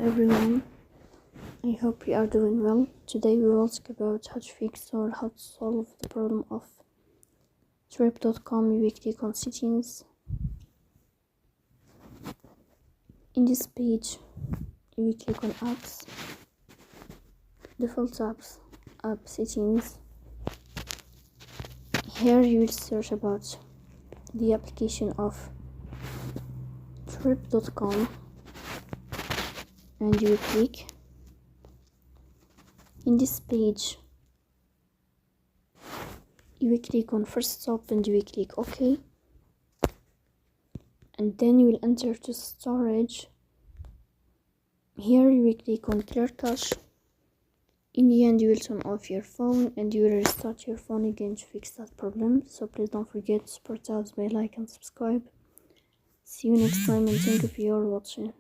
everyone, I hope you are doing well. Today we will talk about how to fix or how to solve the problem of Trip.com UV-click on settings. In this page, you will click on apps, default apps, app settings. Here you will search about the application of Trip.com and you will click. In this page, you will click on first stop and you will click OK, and then you will enter to storage. Here you will click on clear cache. In the end, you will turn off your phone and you will restart your phone again to fix that problem. So please don't forget to support us by like and subscribe. See you next time and thank you for your watching.